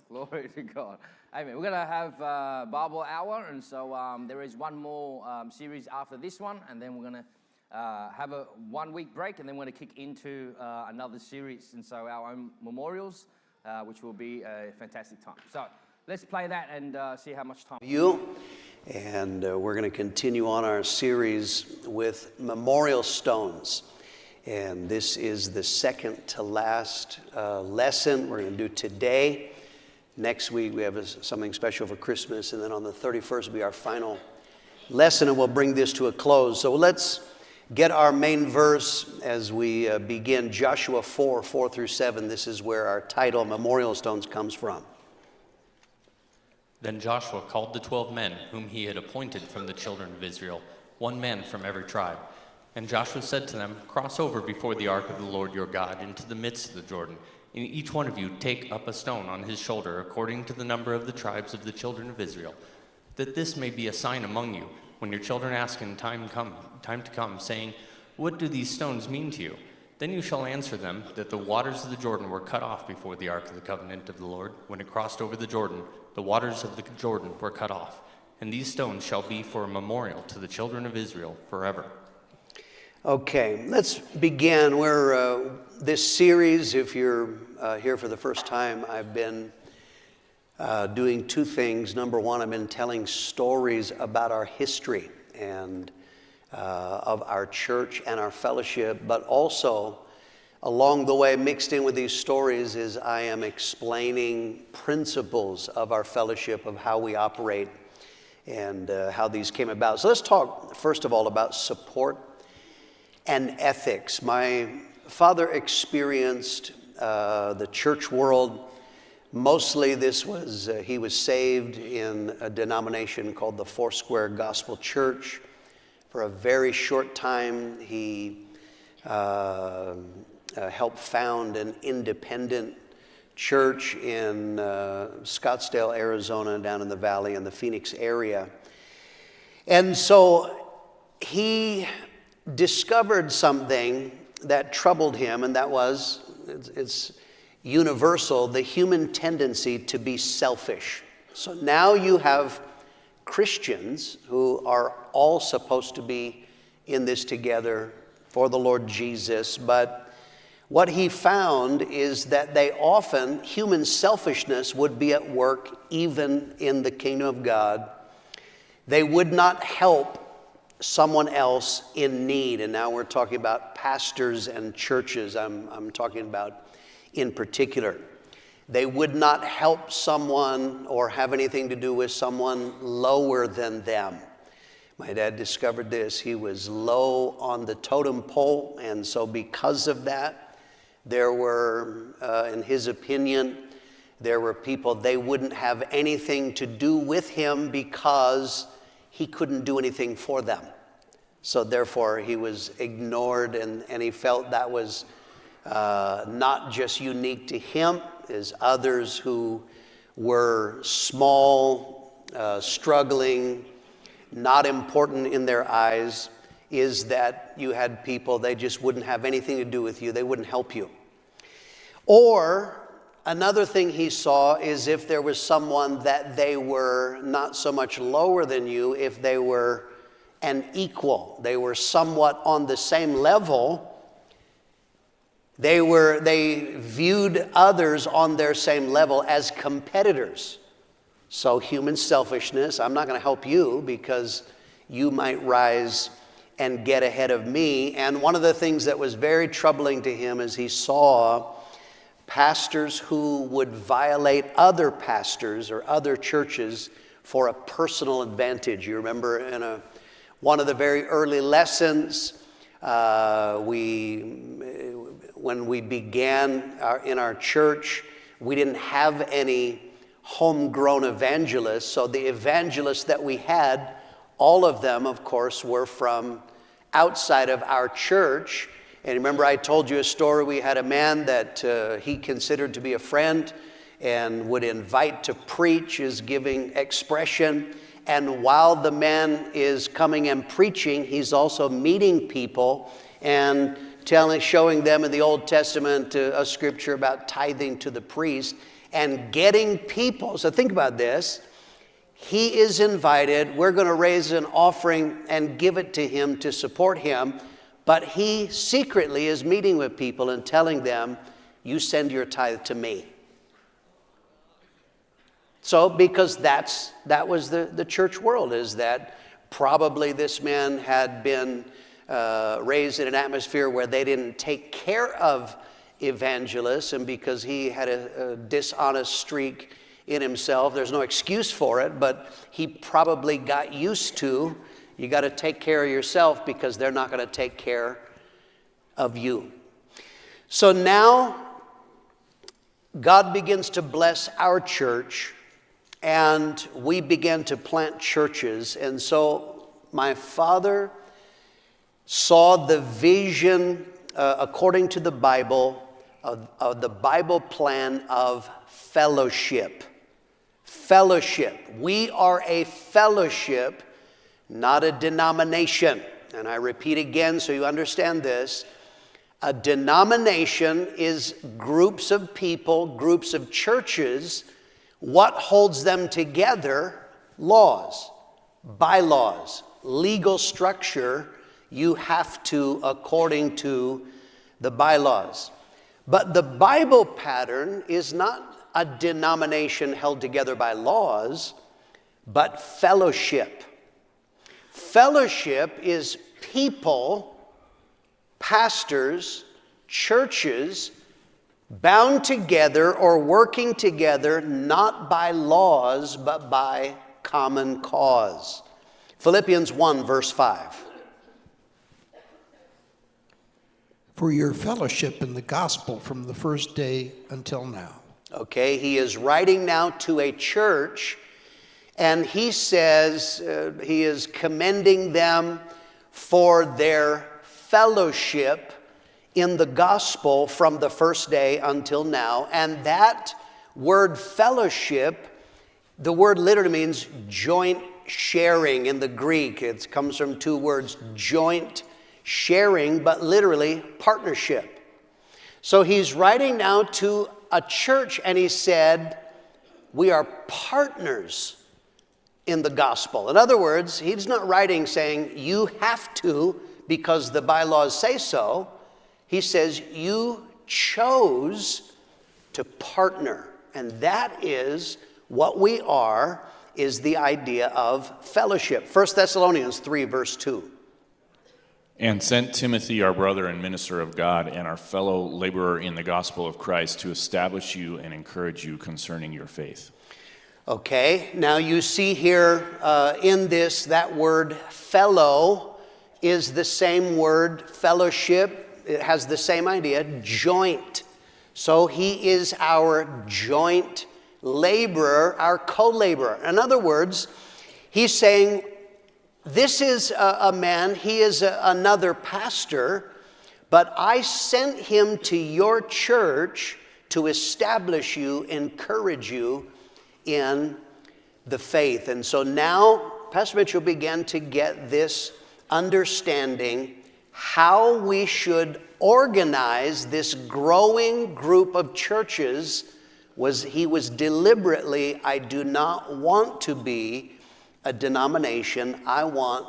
Glory to God. Amen. We're going to have Bible Hour, and so there is one more series after this one, and then we're going to have a 1 week break, and then we're going to kick into another series, and so our own memorials, which will be a fantastic time. So let's play that and see how much time. And we're going to continue on our series with memorial stones. And this is the second to last lesson we're going to do today. Next week we have something special for Christmas, and then on the 31st will be our final lesson, and we'll bring this to a close. So let's get our main verse as we begin. Joshua 4:4-7. This is where our title, Memorial Stones, comes from. Then Joshua called the 12 men whom he had appointed from the children of Israel, one man from every tribe. And Joshua said to them, "Cross over before the ark of the Lord your God into the midst of the Jordan. And each one of you take up a stone on his shoulder according to the number of the tribes of the children of Israel, that this may be a sign among you when your children ask in time to come, saying, 'What do these stones mean to you?' Then you shall answer them that the waters of the Jordan were cut off before the ark of the covenant of the Lord. When it crossed over the Jordan, the waters of the Jordan were cut off. And these stones shall be for a memorial to the children of Israel forever." Okay, let's begin. This series, if you're here for the first time, I've been doing two things. Number one, I've been telling stories about our history and of our church and our fellowship, but also along the way, mixed in with these stories, is I am explaining principles of our fellowship, of how we operate and how these came about. So let's talk first of all about support and ethics. My father experienced the church world. Mostly he was saved in a denomination called the Foursquare Gospel Church. For a very short time, he helped found an independent church in Scottsdale, Arizona, down in the valley in the Phoenix area. And so he discovered something that troubled him, and that was, it's universal, the human tendency to be selfish. So now you have Christians who are all supposed to be in this together for the Lord Jesus, but what he found is that human selfishness would be at work even in the kingdom of God. They would not help someone else in need. And now we're talking about pastors and churches, I'm talking about in particular. They would not help someone or have anything to do with someone lower than them. My dad discovered this. He was low on the totem pole, and so because of that, there were, in his opinion, there were people, they wouldn't have anything to do with him because he couldn't do anything for them. So therefore, he was ignored, and he felt that was not just unique to him, as others who were small, struggling, not important in their eyes, is that you had people, they just wouldn't have anything to do with you. They wouldn't help you. Or another thing he saw is if there was someone that they were not so much lower than you, if they were an equal, they were somewhat on the same level, they viewed others on their same level as competitors. So human selfishness, I'm not going to help you because you might rise and get ahead of me. And one of the things that was very troubling to him is he saw pastors who would violate other pastors or other churches for a personal advantage. You remember in one of the very early lessons, when we began in our church, we didn't have any homegrown evangelists. So the evangelists that we had, all of them, of course, were from outside of our church. And remember, I told you a story. We had a man that he considered to be a friend and would invite to preach, is giving expression. And while the man is coming and preaching, he's also meeting people and showing them in the Old Testament a scripture about tithing to the priest and getting people. So think about this. He is invited. We're going to raise an offering and give it to him to support him. But he secretly is meeting with people and telling them, you send your tithe to me. So because that was the church world, is that probably this man had been raised in an atmosphere where they didn't take care of evangelists, and because he had a dishonest streak in himself, there's no excuse for it, but he probably got used to, you got to take care of yourself because they're not going to take care of you. So now God begins to bless our church, and we began to plant churches. And so my father saw the vision according to the Bible of the Bible plan of fellowship. Fellowship. We are a fellowship, not a denomination. And I repeat again so you understand this. A denomination is groups of people, groups of churches. What holds them together? Laws, bylaws, legal structure. You have to, according to the bylaws. But the Bible pattern is not a denomination held together by laws, but fellowship. Fellowship is people, pastors, churches, bound together or working together, not by laws, but by common cause. Philippians 1, verse 5. For your fellowship in the gospel from the first day until now. Okay, he is writing now to a church, and he says he is commending them for their fellowship in the gospel from the first day until now. And that word fellowship, the word literally means joint sharing in the Greek. It comes from two words, joint sharing, but literally partnership. So he's writing now to a church, and he said, we are partners in the gospel. In other words, he's not writing saying you have to because the bylaws say so. He says you chose to partner. And that is what we are, is the idea of fellowship. 1 Thessalonians 3, verse 2. And sent Timothy, our brother and minister of God, and our fellow laborer in the gospel of Christ, to establish you and encourage you concerning your faith. Okay, now you see here in this, that word fellow is the same word fellowship. It has the same idea, joint. So he is our joint laborer, our co-laborer. In other words, he's saying, this is a man, he is another pastor, but I sent him to your church to establish you, encourage you in the faith. And so now Pastor Mitchell began to get this understanding how we should organize this growing group of churches. He was deliberately, I do not want to be a denomination, I want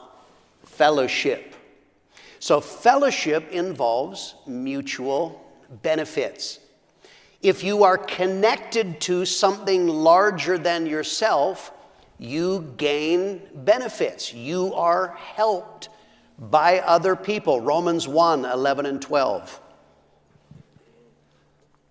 fellowship. So fellowship involves mutual benefits. If you are connected to something larger than yourself, you gain benefits. You are helped by other people. Romans 1, 11 and 12.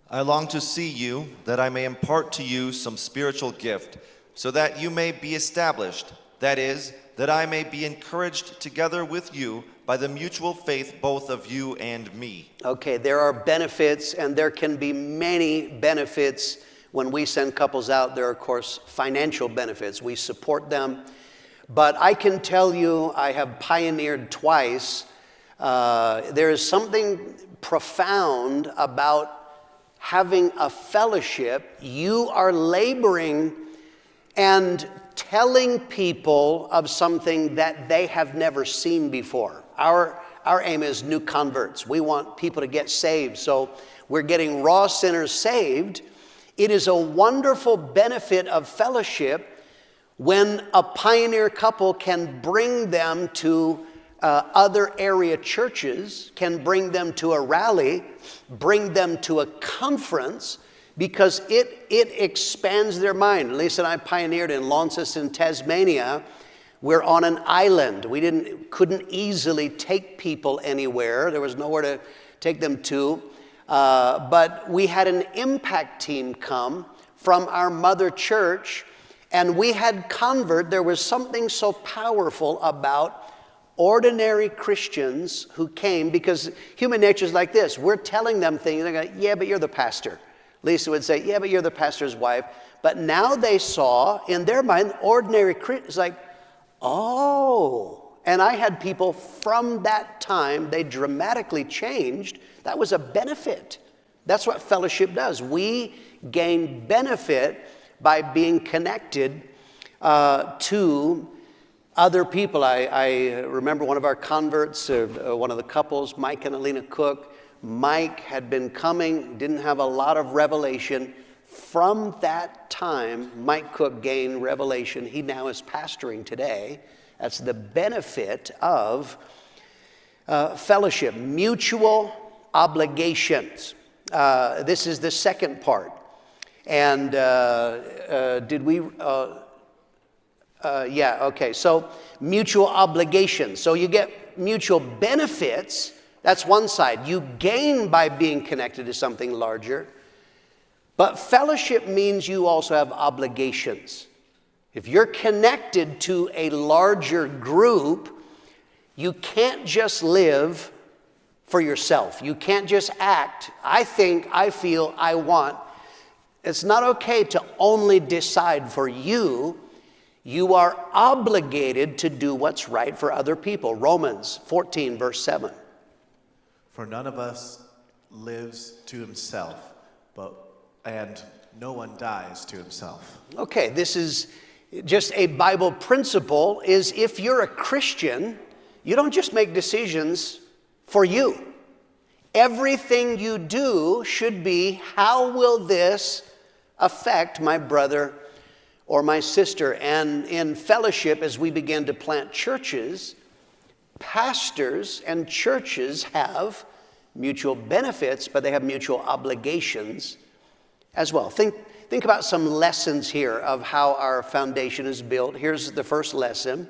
I long to see you, that I may impart to you some spiritual gift, so that you may be established, that is, that I may be encouraged together with you by the mutual faith both of you and me. Okay, there are benefits, and there can be many benefits. When we send couples out, there are, of course, financial benefits. We support them. But I can tell you, I have pioneered twice. There is something profound about having a fellowship. You are laboring and telling people of something that they have never seen before. Our aim is new converts. We want people to get saved. So we're getting raw sinners saved. It is a wonderful benefit of fellowship when a pioneer couple can bring them to other area churches, can bring them to a rally, bring them to a conference, because it expands their mind. Lisa and I pioneered in Launceston, Tasmania. We're on an island. We couldn't easily take people anywhere. There was nowhere to take them to. But we had an impact team come from our mother church, and we had convert. There was something so powerful about ordinary Christians who came, because human nature is like this. We're telling them things. They go, yeah, but you're the pastor. Lisa would say, yeah, but you're the pastor's wife. But now they saw, in their mind, ordinary Christians, like, oh. And I had people from that time, they dramatically changed. That was a benefit. That's what fellowship does. We gain benefit by being connected to other people. I remember one of our converts, one of the couples, Mike and Alina Cook. Mike had been coming, didn't have a lot of revelation. From that time, Mike Cook gained revelation. He now is pastoring today. That's the benefit of fellowship. Mutual obligations. This is the second part. And did we... yeah, okay. So mutual obligations. So you get mutual benefits. That's one side. You gain by being connected to something larger. But fellowship means you also have obligations. If you're connected to a larger group, you can't just live for yourself. You can't just act. I think, I feel, I want. It's not okay to only decide for you. You are obligated to do what's right for other people. Romans 14, verse 7. For none of us lives to himself, and no one dies to himself. Okay, this is just a Bible principle, is if you're a Christian, you don't just make decisions for you. Everything you do should be, how will this affect my brother or my sister? And in fellowship, as we begin to plant churches, pastors and churches have mutual benefits, but they have mutual obligations as well. Think about some lessons here of how our foundation is built. Here's the first lesson.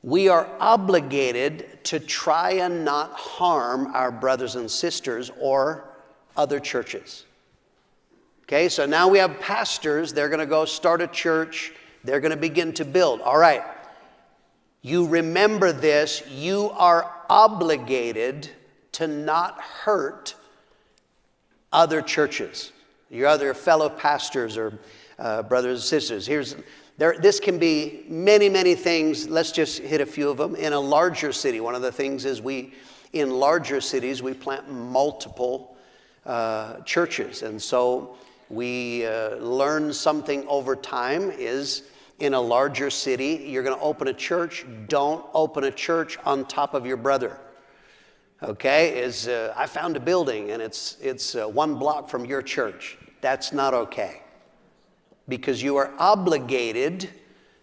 We are obligated to try and not harm our brothers and sisters or other churches. Okay, so now we have pastors. They're going to go start a church. They're going to begin to build. All right, you remember this. You are obligated to not hurt other churches, your other fellow pastors or brothers and sisters. This can be many, many things. Let's just hit a few of them. In a larger city, one of the things is in larger cities, we plant multiple churches. And so we learn something over time is in a larger city, you're going to open a church. Don't open a church on top of your brother. Okay, I found a building and it's 1 block from your church. That's not okay, because you are obligated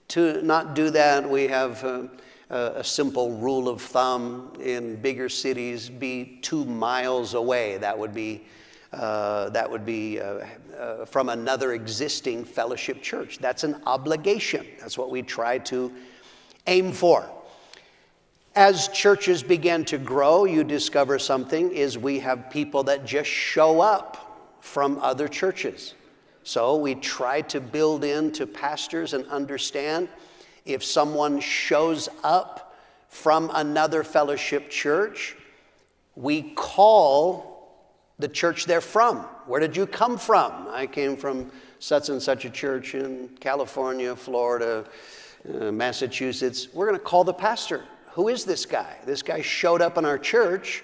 to not do that. We have a simple rule of thumb in bigger cities: be 2 miles away. That would be from another existing fellowship church. That's an obligation. That's what we try to aim for. As churches begin to grow, you discover something is we have people that just show up from other churches. So we try to build into pastors and understand if someone shows up from another fellowship church, we call the church they're from. Where did you come from? I came from such and such a church in California, Florida, Massachusetts. We're going to call the pastor. Who is this guy? This guy showed up in our church.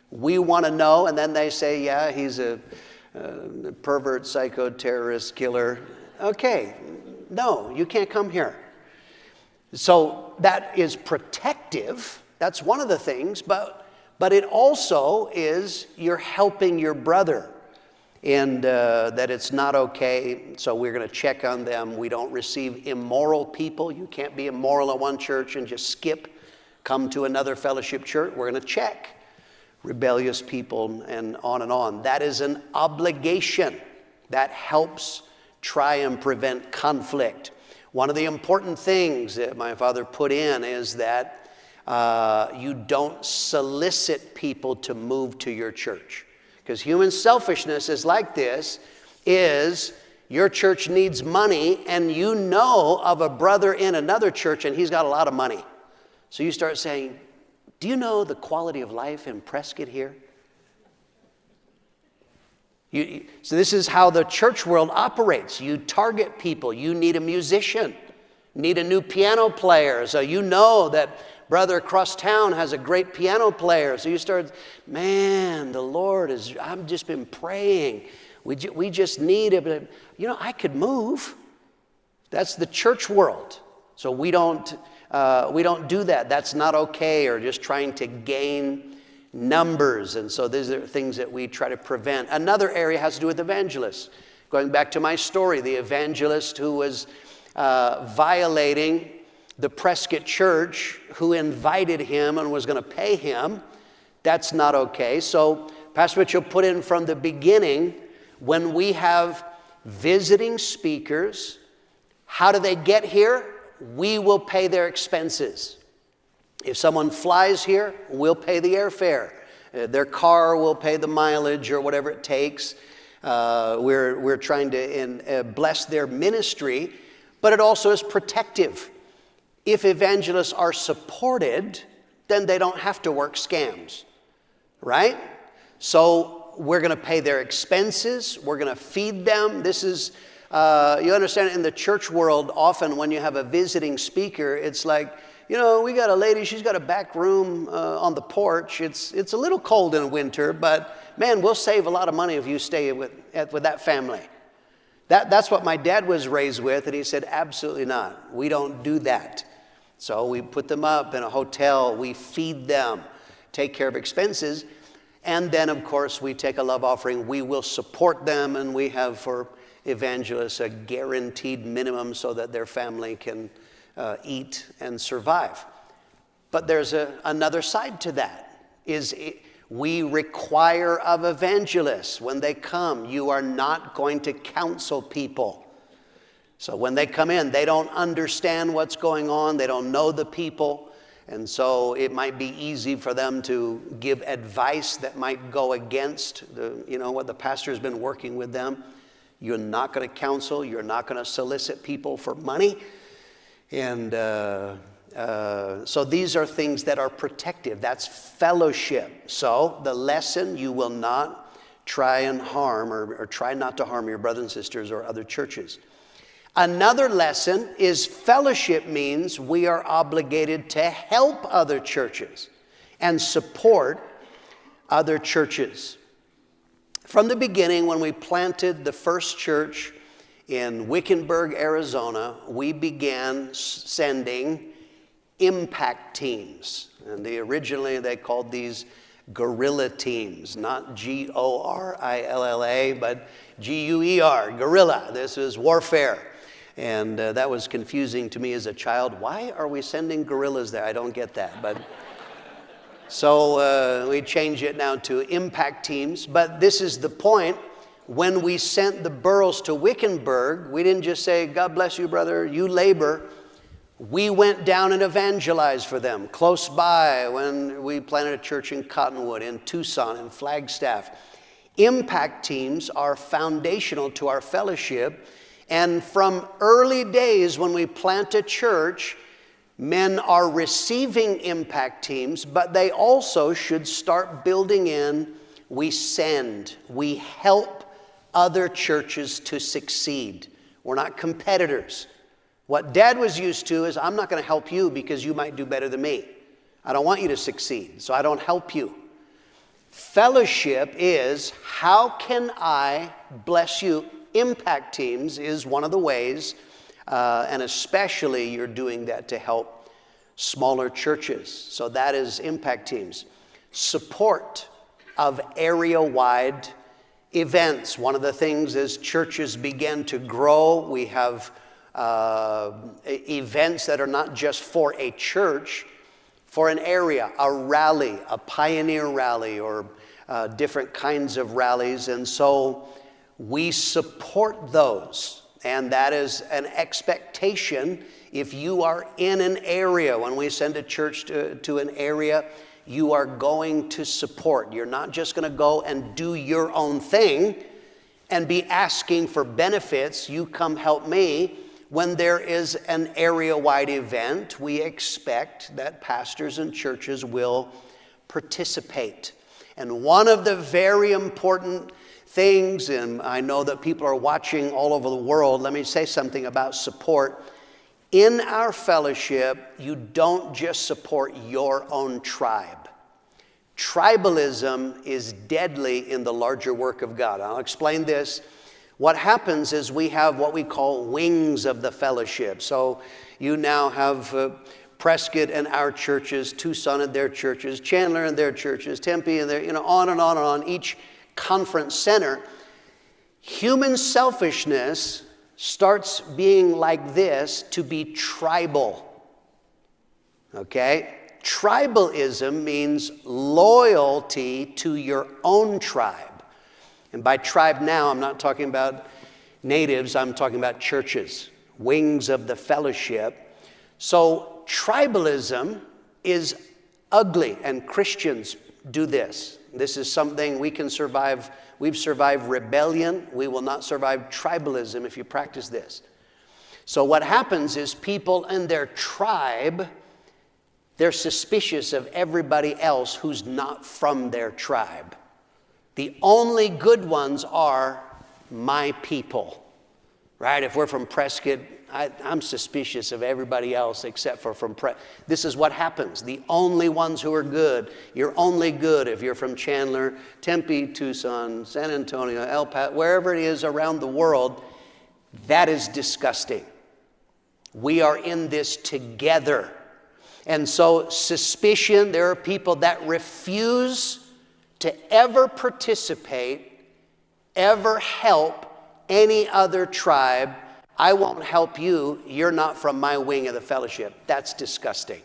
We want to know. And then they say, yeah, he's a pervert, psycho, terrorist, killer. Okay, no, you can't come here. So that is protective. That's one of the things. But it also is you're helping your brother. And that it's not okay. So we're going to check on them. We don't receive immoral people. You can't be immoral at one church and just skip. Come to another fellowship church, we're going to check rebellious people and on and on. That is an obligation that helps try and prevent conflict. One of the important things that my father put in is that you don't solicit people to move to your church. Because human selfishness is like this, is your church needs money and you know of a brother in another church and he's got a lot of money. So you start saying, do you know the quality of life in Prescott here? So this is how the church world operates. You target people. You need a musician, need a new piano player. So you know that brother across town has a great piano player. So you start, man, the Lord is, I've just been praying. We just need it. I could move. That's the church world. So we don't do that. That's not okay, or just trying to gain numbers. And so these are things that we try to prevent. Another area has to do with evangelists. Going back to my story, the evangelist who was violating the Prescott church, who invited him and was going to pay him, that's not okay. So Pastor Mitchell put in from the beginning, when we have visiting speakers, how do they get here? We will pay their expenses. If someone flies here, we'll pay the airfare. Their car will pay the mileage or whatever it takes. We're trying to bless their ministry, but it also is protective. If evangelists are supported, then they don't have to work scams, right? So we're going to pay their expenses. We're going to feed them. This is... you understand, in the church world, often when you have a visiting speaker, it's like, we got a lady, she's got a back room on the porch. It's a little cold in winter, but man, we'll save a lot of money if you stay with that family. That's what my dad was raised with, and he said, absolutely not. We don't do that. So we put them up in a hotel, we feed them, take care of expenses, and then, of course, we take a love offering. We will support them, and we have for evangelists a guaranteed minimum so that their family can eat and survive. But there's another side to that, is We require of evangelists when they come, you are not going to counsel people. So when they come in, they don't understand what's going on. They don't know the people. And so it might be easy for them to give advice that might go against what the pastor has been working with them. You're not going to counsel. You're not going to solicit people for money. And so these are things that are protective. That's fellowship. So the lesson, you will not try and harm or try not to harm your brothers and sisters or other churches. Another lesson is fellowship means we are obligated to help other churches and support other churches. From the beginning, when we planted the first church in Wickenburg, Arizona, we began sending impact teams. And originally they called these guerrilla teams, not G-O-R-I-L-L-A, but G-U-E-R, guerrilla. This is warfare. And that was confusing to me as a child. Why are we sending guerrillas there? I don't get that. But so we change it now to impact teams. But this is the point. When we sent the Burrows to Wickenburg, we didn't just say, God bless you, brother, you labor. We went down and evangelized for them. Close by, when we planted a church in Cottonwood, in Tucson, in Flagstaff. Impact teams are foundational to our fellowship. And from early days when we plant a church, men are receiving impact teams, but they also should start building in, we send, we help other churches to succeed. We're not competitors. What Dad was used to is, I'm not going to help you because you might do better than me. I don't want you to succeed, so I don't help you. Fellowship is, how can I bless you? Impact teams is one of the ways, and especially you're doing that to help smaller churches. So that is impact teams. Support of area-wide events. One of the things as churches begin to grow, we have events that are not just for a church, for an area, a rally, a pioneer rally, or different kinds of rallies. And so we support those, and that is an expectation. If you are in an area, when we send a church to an area, you are going to support. You're not just going to go and do your own thing and be asking for benefits. You come help me. When there is an area-wide event, we expect that pastors and churches will participate. And one of the very important things, and I know that people are watching all over the world, let me say something about support. In our fellowship, you don't just support your own tribe. Tribalism is deadly in the larger work of God. I'll explain this. What happens is we have what we call wings of the fellowship. So you now have Prescott and our churches, Tucson and their churches, Chandler and their churches, Tempe and their, on and on and on, each conference center. Human selfishness starts being like this to be tribal. Okay? Tribalism means loyalty to your own tribe. And by tribe now, I'm not talking about natives, I'm talking about churches, wings of the fellowship. So tribalism is ugly, and Christians do this. This is something we can survive. We've survived rebellion. We will not survive tribalism if you practice this. So what happens is people in their tribe, they're suspicious of everybody else who's not from their tribe. The only good ones are my people, right? If we're from Prescott, I'm suspicious of everybody else except for from Prescott. This is what happens. The only ones who are good, you're only good if you're from Chandler, Tempe, Tucson, San Antonio, El Paso, wherever it is around the world. That is disgusting. We are in this together. And so suspicion, there are people that refuse to ever participate, ever help any other tribe. I won't help you. You're not from my wing of the fellowship. That's disgusting.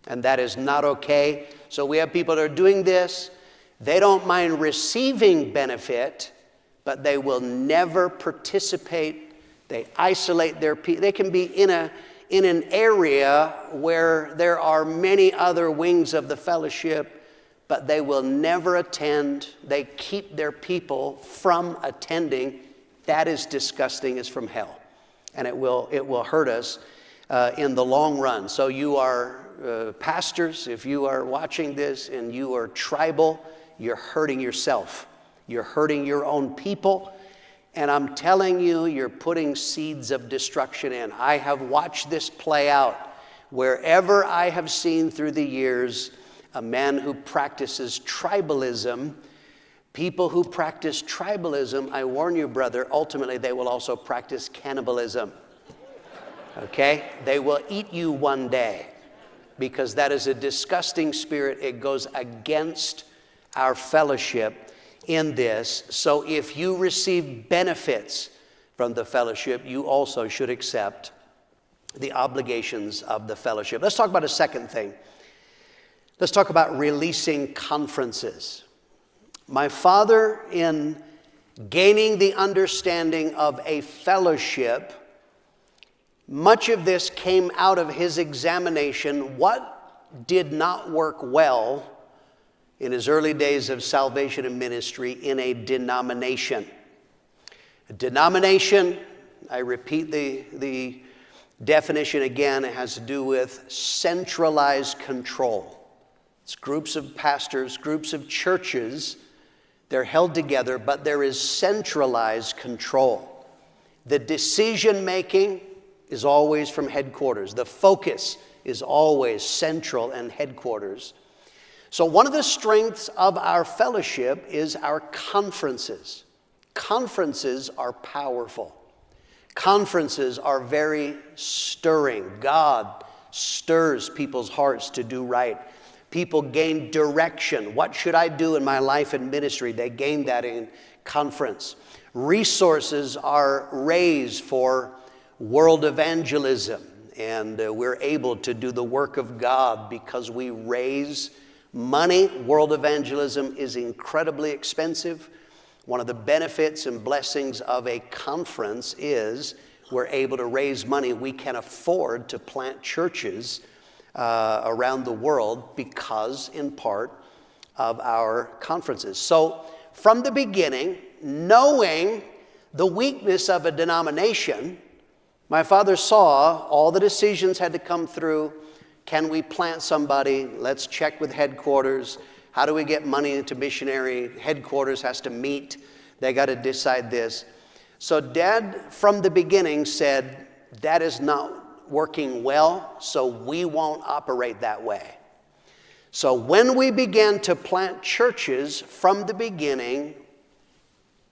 And that is not okay. So we have people that are doing this. They don't mind receiving benefit, but they will never participate. They isolate their people. They can be in an area where there are many other wings of the fellowship, but they will never attend. They keep their people from attending. That is disgusting. It's from hell. And it will hurt us in the long run. So you are pastors, if you are watching this and you are tribal, you're hurting yourself. You're hurting your own people. And I'm telling you, you're putting seeds of destruction in. I have watched this play out. Wherever I have seen through the years a man who practices tribalism, people who practice tribalism, I warn you, brother, ultimately they will also practice cannibalism. Okay? They will eat you one day, because that is a disgusting spirit. It goes against our fellowship in this. So if you receive benefits from the fellowship, you also should accept the obligations of the fellowship. Let's talk about a second thing. Let's talk about releasing conferences. My father, in gaining the understanding of a fellowship, much of this came out of his examination. What did not work well in his early days of salvation and ministry in a denomination? A denomination, I repeat the definition again, it has to do with centralized control. It's groups of pastors, groups of churches. They're held together, but there is centralized control. The decision making is always from headquarters. The focus is always central and headquarters. So one of the strengths of our fellowship is our conferences. Conferences are powerful. Conferences are very stirring. God stirs people's hearts to do right. People gain direction. What should I do in my life and ministry? They gain that in conference. Resources are raised for world evangelism, and we're able to do the work of God because we raise money. World evangelism is incredibly expensive. One of the benefits and blessings of a conference is we're able to raise money. We can afford to plant churches around the world because, in part, of our conferences. So, from the beginning, knowing the weakness of a denomination, my father saw all the decisions had to come through. Can we plant somebody? Let's check with headquarters. How do we get money into missionary? Headquarters has to meet. They got to decide this. So Dad, from the beginning, said, that is not working well, so we won't operate that way. So when we began to plant churches from the beginning,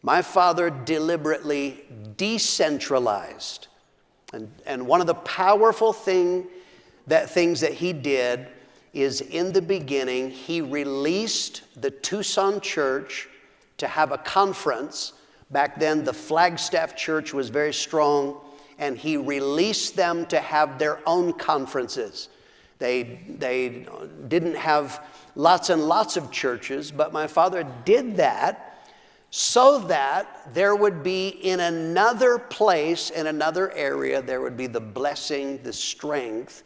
my father deliberately decentralized. And one of the powerful things that he did is, in the beginning, he released the Tucson church to have a conference. Back then, the Flagstaff church was very strong, and he released them to have their own conferences. They didn't have lots and lots of churches, but my father did that so that there would be, in another place, in another area, there would be the blessing, the strength,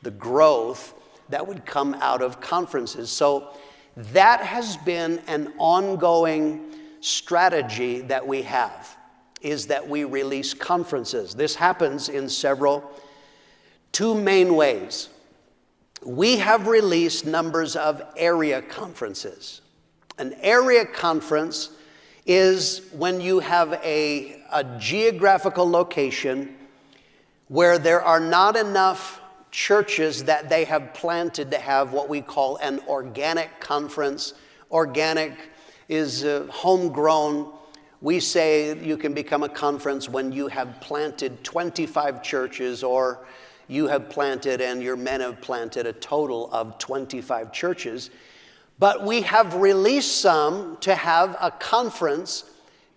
the growth that would come out of conferences. So that has been an ongoing strategy that we have, is that we release conferences. This happens in two main ways. We have released numbers of area conferences. An area conference is when you have a geographical location where there are not enough churches that they have planted to have what we call an organic conference. Organic is homegrown. We say you can become a conference when you have planted 25 churches, or you have planted and your men have planted a total of 25 churches. But we have released some to have a conference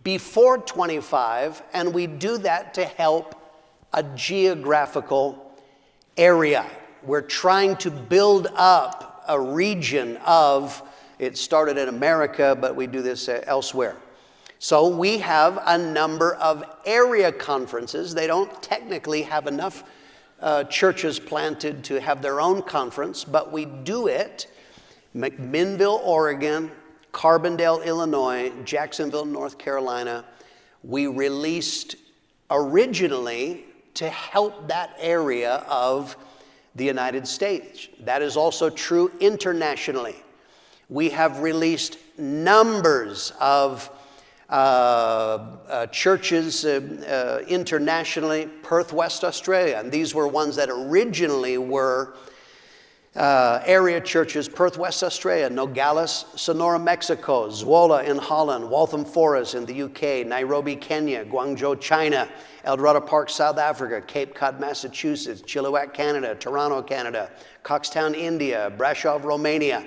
before 25, and we do that to help a geographical area. We're trying to build up a region of It started in America, but we do this elsewhere. So we have a number of area conferences. They don't technically have enough churches planted to have their own conference, but we do it. McMinnville, Oregon, Carbondale, Illinois, Jacksonville, North Carolina. We released originally to help that area of the United States. That is also true internationally. We have released numbers of churches internationally. Perth, West Australia, and these were ones that originally were area churches. Perth, West Australia, Nogales, Sonora, Mexico, Zwolle in Holland, Waltham Forest in the UK, Nairobi, Kenya, Guangzhou, China, Eldorado Park, South Africa, Cape Cod, Massachusetts, Chilliwack, Canada, Toronto, Canada, Coxtown, India, Brasov, Romania,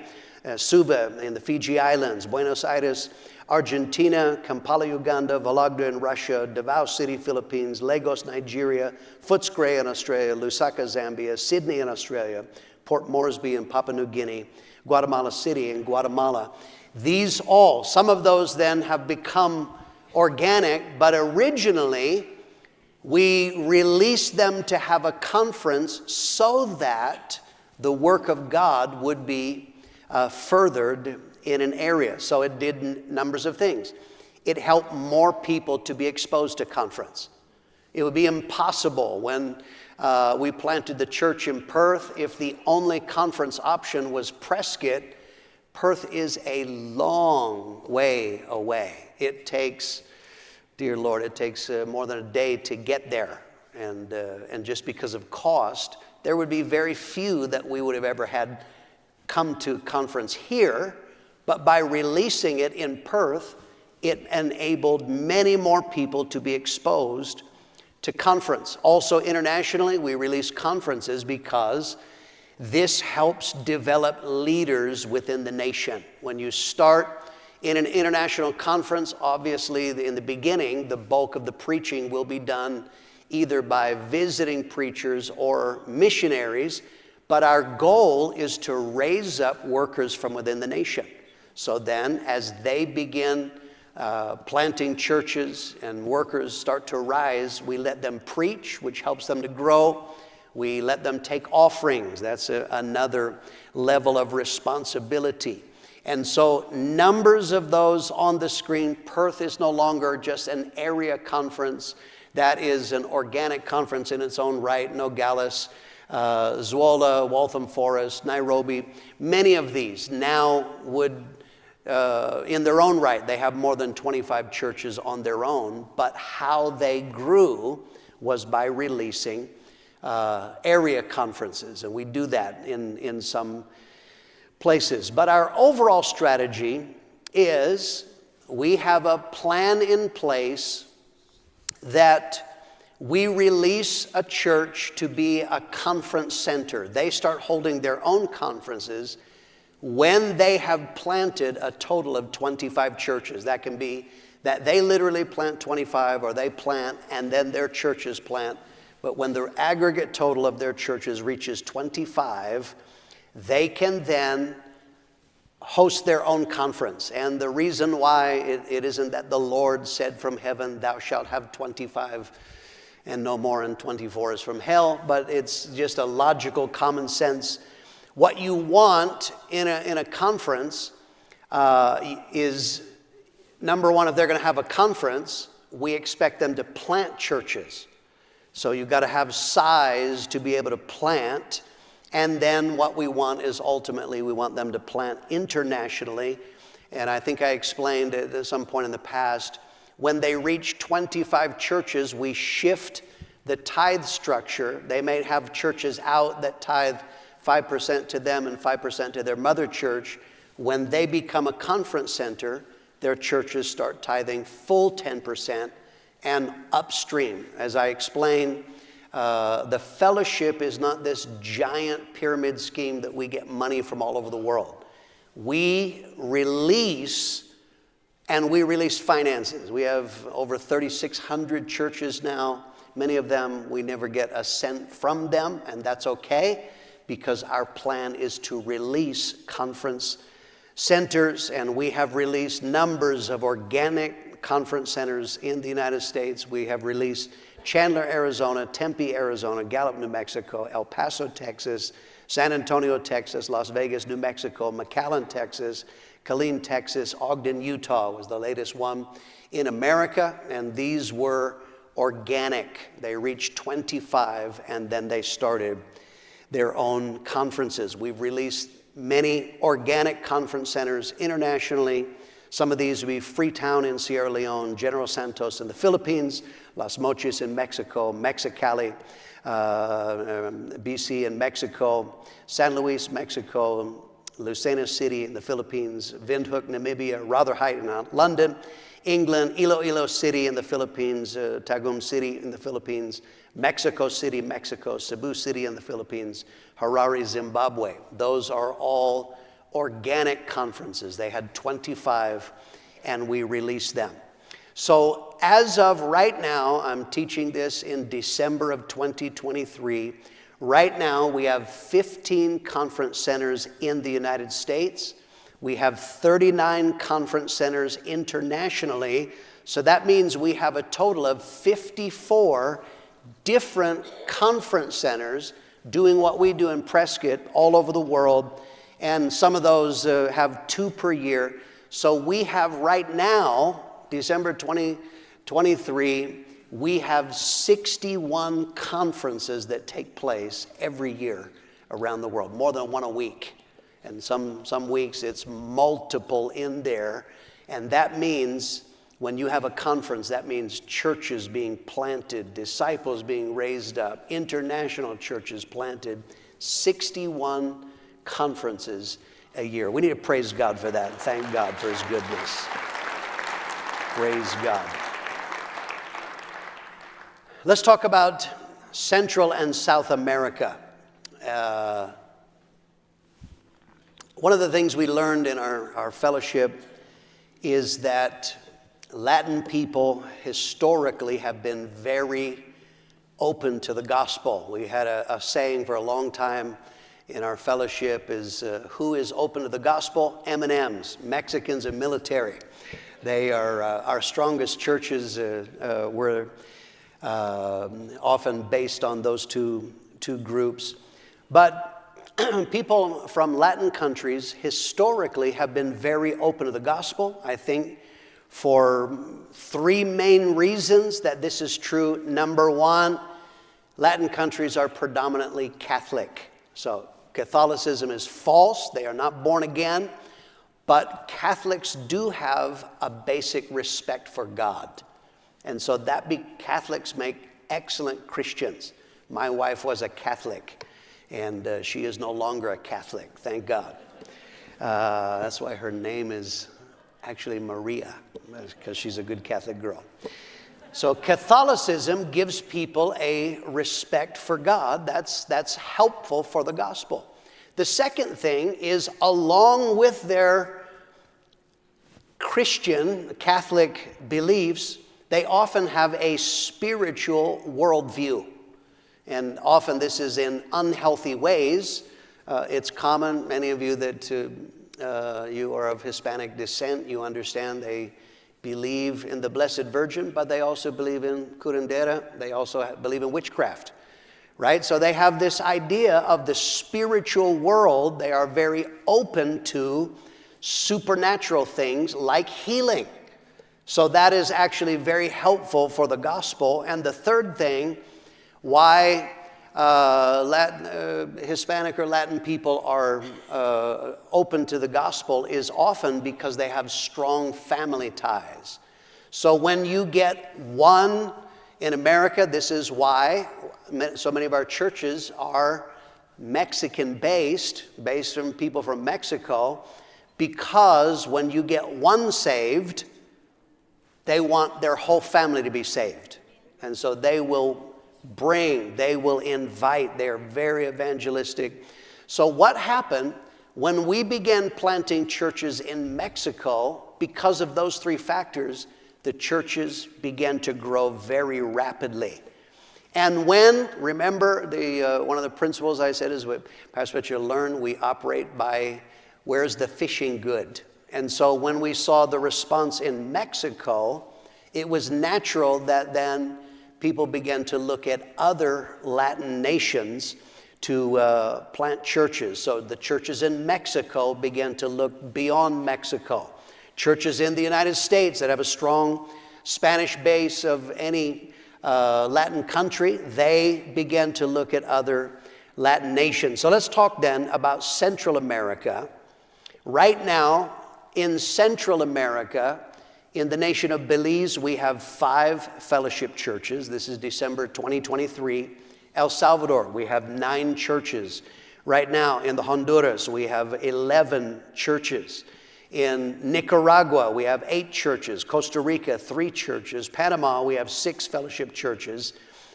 Suva in the Fiji Islands, Buenos Aires, Argentina, Kampala, Uganda, Vologda in Russia, Davao City, Philippines, Lagos, Nigeria, Footscray in Australia, Lusaka, Zambia, Sydney in Australia, Port Moresby in Papua New Guinea, Guatemala City in Guatemala. These all, some of those then have become organic, but originally we released them to have a conference so that the work of God would be furthered in an area. So it did numbers of things. It helped more people to be exposed to conference. It would be impossible when we planted the church in Perth if the only conference option was Prescott. Perth is a long way away. It takes, dear Lord, it takes more than a day to get there. And just because of cost, there would be very few that we would have ever had come to conference here. But by releasing it in Perth, it enabled many more people to be exposed to conference. Also internationally, we release conferences because this helps develop leaders within the nation. When you start in an international conference, obviously in the beginning, the bulk of the preaching will be done either by visiting preachers or missionaries, but our goal is to raise up workers from within the nation. So then, as they begin planting churches and workers start to rise, we let them preach, which helps them to grow. We let them take offerings. That's another level of responsibility. And so numbers of those on the screen. Perth is no longer just an area conference. That is an organic conference in its own right. Nogales, Zwolle, Waltham Forest, Nairobi. Many of these now would in their own right, they have more than 25 churches on their own, but how they grew was by releasing area conferences, and we do that in some places. But our overall strategy is we have a plan in place that we release a church to be a conference center. They start holding their own conferences when they have planted a total of 25 churches. That can be that they literally plant 25, or they plant and then their churches plant. But when the aggregate total of their churches reaches 25, they can then host their own conference. And the reason why it isn't that the Lord said from heaven, thou shalt have 25 and no more, and 24 is from hell, but it's just a logical common sense. What you want in a conference is, number one, if they're going to have a conference, we expect them to plant churches. So you've got to have size to be able to plant. And then what we want is ultimately we want them to plant internationally. And I think I explained at some point in the past, when they reach 25 churches, we shift the tithe structure. They may have churches out that tithe 5% to them and 5% to their mother church. When they become a conference center, their churches start tithing full 10% and upstream. As I explained, the fellowship is not this giant pyramid scheme that we get money from all over the world. We release, and we release finances. We have over 3,600 churches now. Many of them, we never get a cent from them, and that's okay, because our plan is to release conference centers, and we have released numbers of organic conference centers in the United States. We have released Chandler, Arizona, Tempe, Arizona, Gallup, New Mexico, El Paso, Texas, San Antonio, Texas, Las Vegas, New Mexico, McAllen, Texas, Killeen, Texas, Ogden, Utah was the latest one in America, and these were organic. They reached 25, and then they started their own conferences. We've released many organic conference centers internationally. Some of these would be Freetown in Sierra Leone, General Santos in the Philippines, Las Mochis in Mexico, Mexicali, BC in Mexico, San Luis, Mexico, Lucena City in the Philippines, Windhoek, Namibia, Rotherhite in London, England, Iloilo City in the Philippines, Tagum City in the Philippines, Mexico City, Mexico, Cebu City in the Philippines, Harare, Zimbabwe. Those are all organic conferences. They had 25, and we released them. So as of right now, I'm teaching this in December of 2023. Right now, we have 15 conference centers in the United States. We have 39 conference centers internationally. So that means we have a total of 54 different conference centers doing what we do in Prescott all over the world. And some of those have 2 per year. So we have right now, December 2023, we have 61 conferences that take place every year around the world, more than one a week. And some weeks it's multiple in there. And that means when you have a conference, that means churches being planted, disciples being raised up, international churches planted, 61 conferences a year. We need to praise God for that and thank God for His goodness. Praise God. Let's talk about Central and South America. One of the things we learned in our fellowship is that Latin people historically have been very open to the gospel. We had a saying for a long time in our fellowship is, who is open to the gospel? M&Ms, Mexicans and military. They are our strongest churches were often based on those two groups. But people from Latin countries historically have been very open to the gospel. I think for 3 main reasons that this is true. Number one, Latin countries are predominantly Catholic. So Catholicism is false. They are not born again. But Catholics do have a basic respect for God. And so Catholics make excellent Christians. My wife was a Catholic, and she is no longer a Catholic, thank God. That's why her name is actually Maria, because she's a good Catholic girl. So Catholicism gives people a respect for God. That's helpful for the gospel. The second thing is, along with their Christian, Catholic beliefs, they often have a spiritual worldview. And often this is in unhealthy ways. It's common, many of you that you are of Hispanic descent, you understand they believe in the Blessed Virgin, but they also believe in curandera. They also believe in witchcraft, right? So they have this idea of the spiritual world. They are very open to supernatural things like healing. So that is actually very helpful for the gospel. And the third thing, why Hispanic or Latin people are open to the gospel is often because they have strong family ties. So when you get one in America, this is why so many of our churches are Mexican-based, based from people from Mexico, because when you get one saved, they want their whole family to be saved. And so they will they will invite, they're very evangelistic. So what happened when we began planting churches in Mexico, because of those 3 factors, the churches began to grow very rapidly. And remember, one of the principles I said is, Pastor, what you learn, we operate by Where's the fishing good? And so when we saw the response in Mexico, it was natural that then people began to look at other Latin nations to plant churches. So the churches in Mexico began to look beyond Mexico. Churches in the United States that have a strong Spanish base of any Latin country, they began to look at other Latin nations. So let's talk then about Central America. Right now, in Central America, in the nation of Belize, we have 5 fellowship churches. This is December 2023. El Salvador, we have 9 churches. Right now, in the Honduras, we have 11 churches. In Nicaragua, we have 8 churches. Costa Rica, 3 churches. Panama, we have 6 fellowship churches.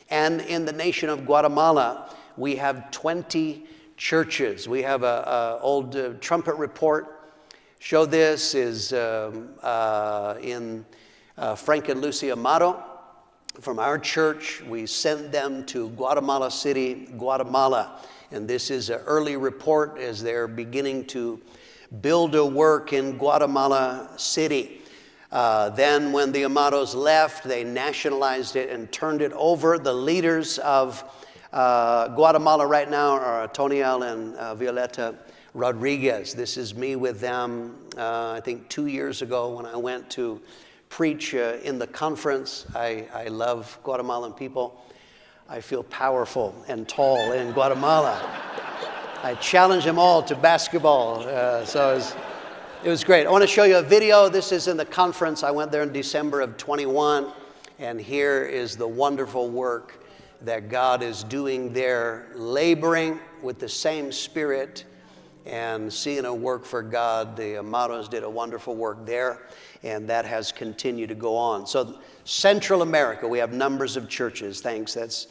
And in the nation of Guatemala, we have 20 churches. We have an old trumpet report. Show this is in Frank and Lucy Amato from our church. We sent them to Guatemala City, Guatemala. And this is an early report as they're beginning to build a work in Guatemala City. Then when the Amatos left, they nationalized it and turned it over. The leaders of Guatemala right now are Toniel and Violeta Rodriguez. This is me with them, I think 2 years ago when I went to preach in the conference. I love Guatemalan people. I feel powerful and tall in Guatemala. I challenge them all to basketball, so it was great. I want to show you a video. This is in the conference. I went there in December of 21, and here is the wonderful work that God is doing there, laboring with the same spirit and seeing a work for God. The Amatos did a wonderful work there, and that has continued to go on. So Central America, we have numbers of churches. Thanks. Let's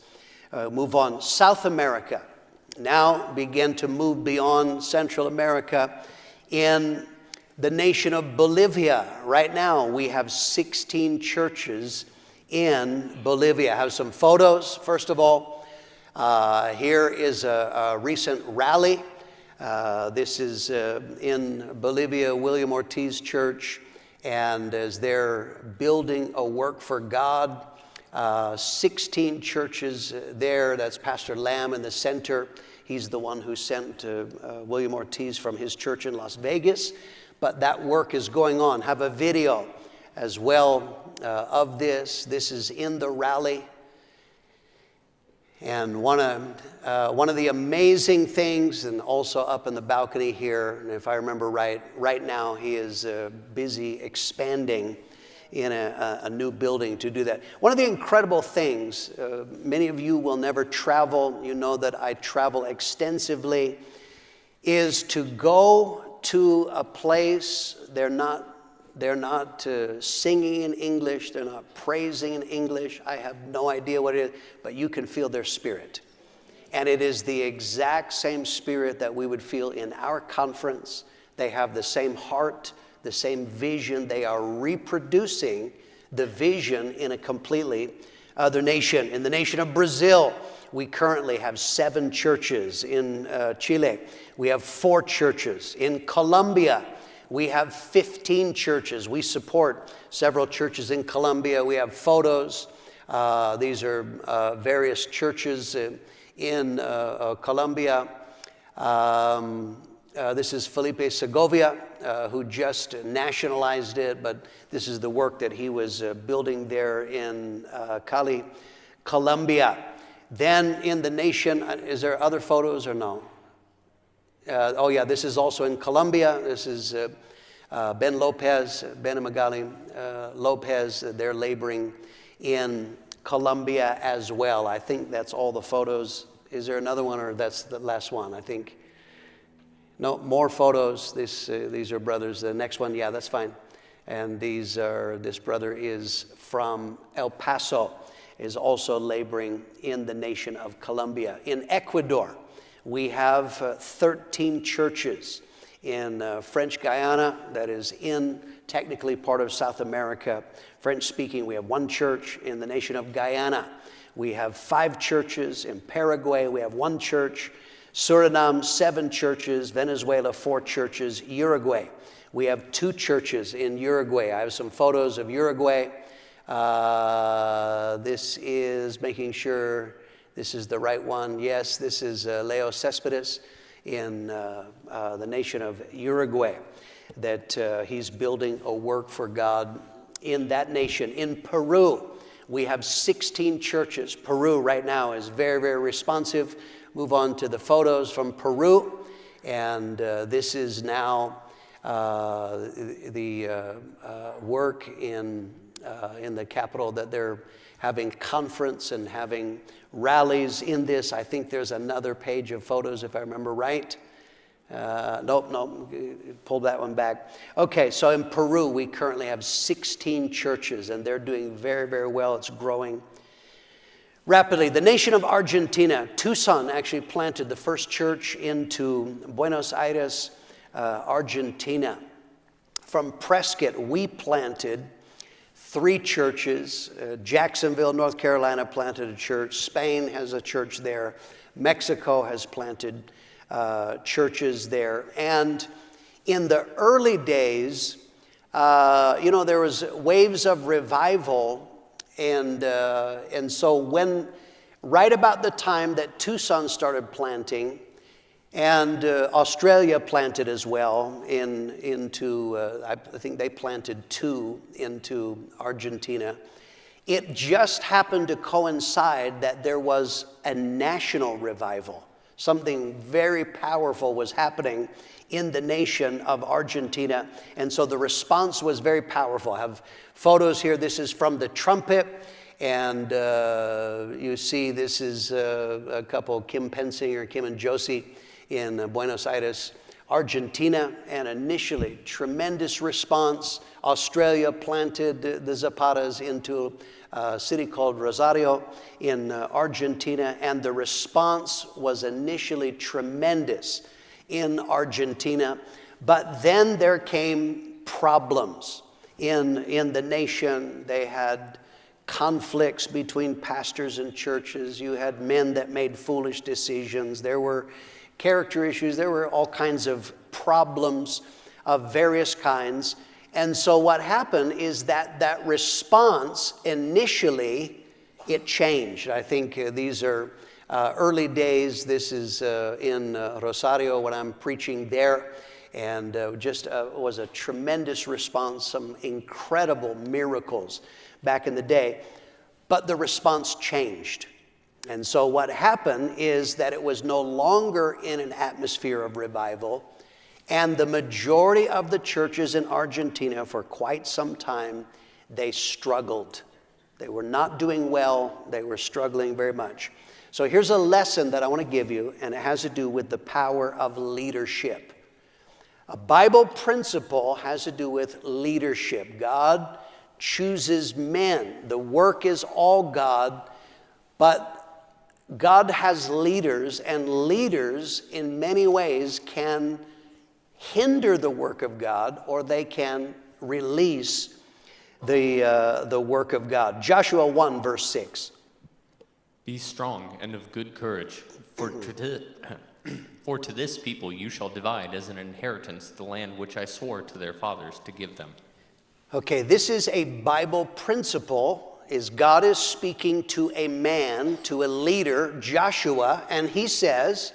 move on. South America. Now begin to move beyond Central America. In the nation of Bolivia, right now we have 16 churches in Bolivia. I have some photos. First of all, here is a recent rally. This is in Bolivia, William Ortiz Church, and as they're building a work for God, 16 churches there. That's Pastor Lamb in the center. He's the one who sent William Ortiz from his church in Las Vegas. But that work is going on. Have a video as well of this. This is in the rally. And one of the amazing things, and also up in the balcony here, and if I remember right now he is busy expanding in a new building to do that. One of the incredible things, many of you will never travel, you know that I travel extensively, is to go to a place they're not singing in English, they're not praising in English. I have no idea what it is, but you can feel their spirit. And it is the exact same spirit that we would feel in our conference. They have the same heart, the same vision. They are reproducing the vision in a completely other nation. In the nation of Brazil, we currently have 7 churches. In Chile, we have 4 churches. In Colombia, we have 15 churches. We support several churches in Colombia. We have photos. These are various churches in Colombia. This is Felipe Segovia, who just nationalized it, but this is the work that he was building there in Cali, Colombia. Then in the nation, is there other photos or no? Oh yeah, this is also in Colombia. This is Ben Lopez, Ben and Magali Lopez. They're laboring in Colombia as well. I think that's all the photos. Is there another one, or that's the last one? I think. No, more photos. These are brothers. The next one, yeah, that's fine. And this brother is from El Paso, is also laboring in the nation of Colombia. In Ecuador, we have 13 churches. In French Guiana, that is technically part of South America, French speaking, we have 1 church. In the nation of Guyana, we have 5 churches. In Paraguay, we have 1 church. Suriname, 7 churches. Venezuela, 4 churches. Uruguay, we have 2 churches in Uruguay. I have some photos of Uruguay. This is making sure this is the right one. Yes, this is Leo Cespedes in the nation of Uruguay, that he's building a work for God in that nation. In Peru, we have 16 churches. Peru right now is very, very responsive. Move on to the photos from Peru. And this is now the work in the capital, that they're having conference and having rallies in this. I think there's another page of photos, if I remember right. Nope, pull that one back. Okay, so in Peru, we currently have 16 churches, and they're doing very, very well. It's growing rapidly. The nation of Argentina, Tucson actually planted the first church into Buenos Aires, Argentina. From Prescott, we planted 3 churches. Jacksonville, North Carolina planted a church. Spain has a church there. Mexico has planted churches there. And in the early days, there was waves of revival. And so when, right about the time that Tucson started planting, and Australia planted as well into, I think they planted 2 into Argentina. It just happened to coincide that there was a national revival. Something very powerful was happening in the nation of Argentina. And so the response was very powerful. I have photos here. This is from the trumpet. And you see this is a couple, Kim Pensinger, Kim and Josie, in Buenos Aires, Argentina. And initially, tremendous response. Australia planted the Zapatas into a city called Rosario in Argentina. And the response was initially tremendous in Argentina. But then there came problems in the nation. They had conflicts between pastors and churches. You had men that made foolish decisions. There were character issues. There were all kinds of problems of various kinds. And so what happened is that response initially, it changed. I think these are early days. This is in Rosario when I'm preaching there. And just was a tremendous response, some incredible miracles back in the day. But the response changed. And so what happened is that it was no longer in an atmosphere of revival. And the majority of the churches in Argentina for quite some time, they struggled. They were not doing well. They were struggling very much. So here's a lesson that I want to give you, and it has to do with the power of leadership. A Bible principle has to do with leadership. God chooses men. The work is all God, but God has leaders, and leaders in many ways can hinder the work of God, or they can release the work of God. Joshua 1, verse 6. Be strong and of good courage, for to this people you shall divide as an inheritance the land which I swore to their fathers to give them. Okay, this is a Bible principle. God is speaking to a man, to a leader, Joshua, and he says,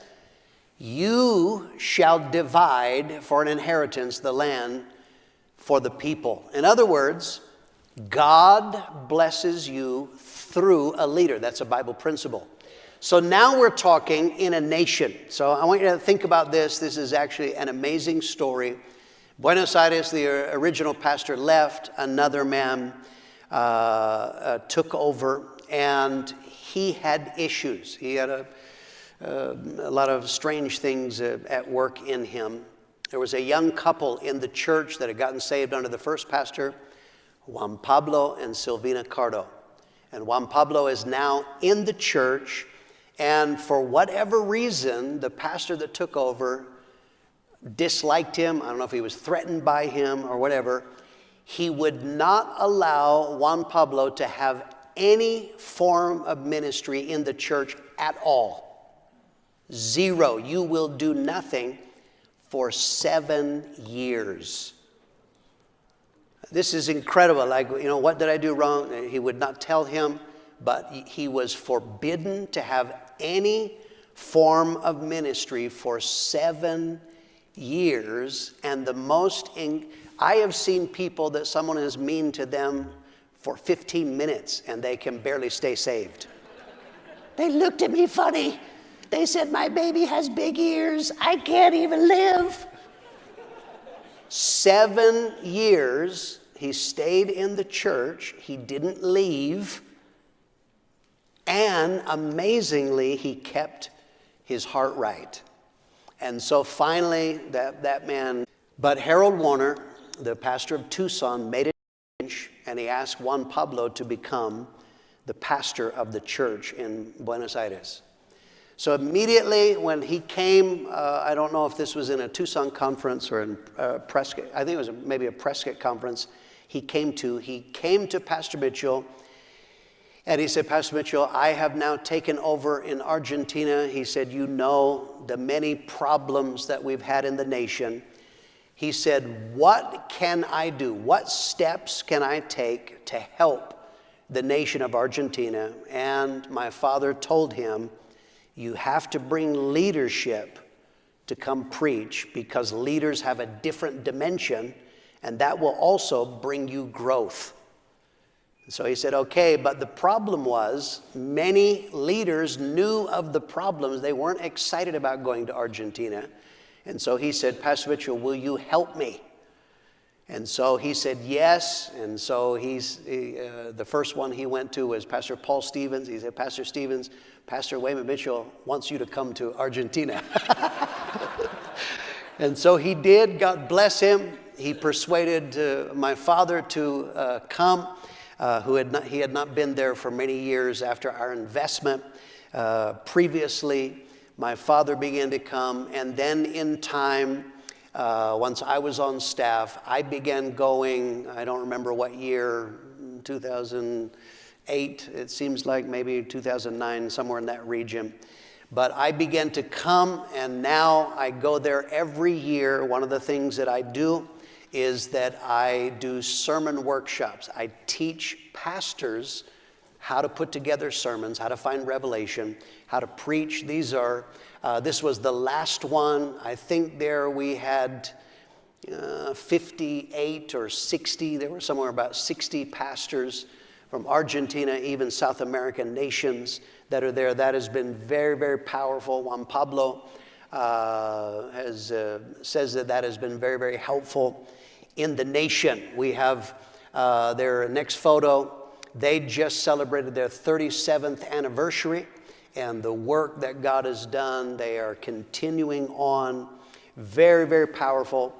you shall divide for an inheritance the land for the people. In other words, God blesses you through a leader. That's a Bible principle. So now we're talking in a nation. So I want you to think about this. This is actually an amazing story. Buenos Aires, the original pastor left. Another man took over, and he had issues. He had a lot of strange things at work in him. There was a young couple in the church that had gotten saved under the first pastor, Juan Pablo and Silvina Cardo. And Juan Pablo is now in the church, and for whatever reason, the pastor that took over disliked him. I don't know if he was threatened by him or whatever. He would not allow Juan Pablo to have any form of ministry in the church at all. 0. You will do nothing for 7 years. This is incredible. Like, what did I do wrong? He would not tell him, but he was forbidden to have any form of ministry for 7 years. And I have seen people that someone is mean to them for 15 minutes and they can barely stay saved. They looked at me funny. They said, my baby has big ears. I can't even live. 7 years he stayed in the church. He didn't leave. And amazingly, he kept his heart right. And so finally, that man, but Harold Warner, the pastor of Tucson, made a change, and he asked Juan Pablo to become the pastor of the church in Buenos Aires. So immediately when he came, I don't know if this was in a Tucson conference or in Prescott, I think it was maybe a Prescott conference he came to Pastor Mitchell, and he said, Pastor Mitchell, I have now taken over in Argentina. He said, you know the many problems that we've had in the nation. He said, what can I do? What steps can I take to help the nation of Argentina? And my father told him, you have to bring leadership to come preach, because leaders have a different dimension, and that will also bring you growth. So he said, okay, but the problem was many leaders knew of the problems. They weren't excited about going to Argentina. And so he said, Pastor Mitchell, will you help me? And so he said, yes. And so the first one he went to was Pastor Paul Stevens. He said, Pastor Stevens, Pastor Wayman Mitchell wants you to come to Argentina. And so he did. God bless him. He persuaded my father to come. He had not been there for many years after our investment. Previously, my father began to come, and then in time, once I was on staff, I began going, I don't remember what year, 2008, it seems like maybe 2009, somewhere in that region. But I began to come, and now I go there every year. One of the things that I do is that I do sermon workshops. I teach pastors how to put together sermons, how to find revelation, how to preach. This was the last one. I think there we had 58 or 60. There were somewhere about 60 pastors from Argentina, even South American nations that are there. That has been very, very powerful. Juan Pablo says that has been very, very helpful in the nation. We have their next photo. They just celebrated their 37th anniversary, and the work that God has done, they are continuing on. Very, very powerful.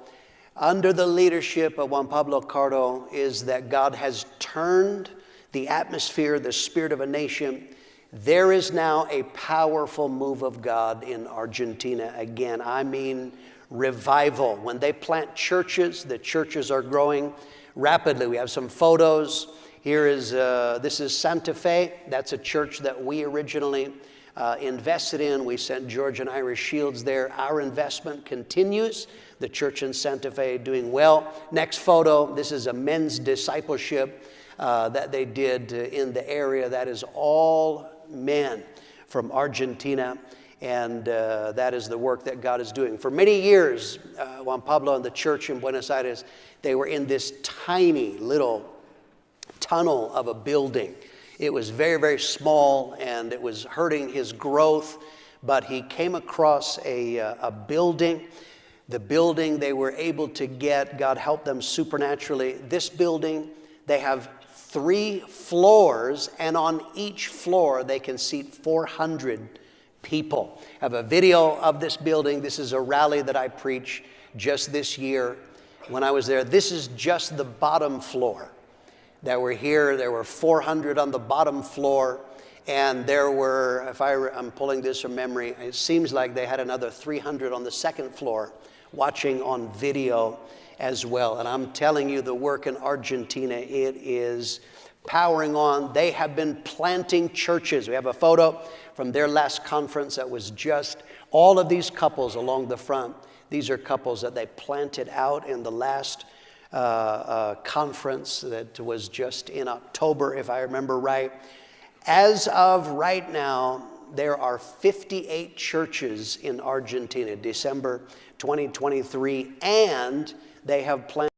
Under the leadership of Juan Pablo Cardo is that God has turned the atmosphere, the spirit of a nation. There is now a powerful move of God in Argentina again. I mean, revival. When they plant churches, the churches are growing rapidly. We have some photos. This is Santa Fe. That's a church that we originally invested in. We sent George and Irish Shields there. Our investment continues. The church in Santa Fe doing well. Next photo, this is a men's discipleship that they did in the area. That is all men from Argentina. And that is the work that God is doing. For many years, Juan Pablo and the church in Buenos Aires, they were in this tiny little tunnel of a building. It was very, very small, and it was hurting his growth. But he came across a building. The building they were able to get, God helped them supernaturally. This building, they have 3 floors, and on each floor they can seat 400 people. I have a video of this building. This is a rally that I preached just this year when I was there. This is just the bottom floor that were here. There were 400 on the bottom floor, and there were, I'm pulling this from memory, it seems like they had another 300 on the second floor watching on video as well. And I'm telling you, the work in Argentina, it is powering on. They have been planting churches. We have a photo from their last conference that was just all of these couples along the front. These are couples that they planted out in the last conference that was just in October, if I remember right. As of right now, there are 58 churches in Argentina, December 2023, and they have planted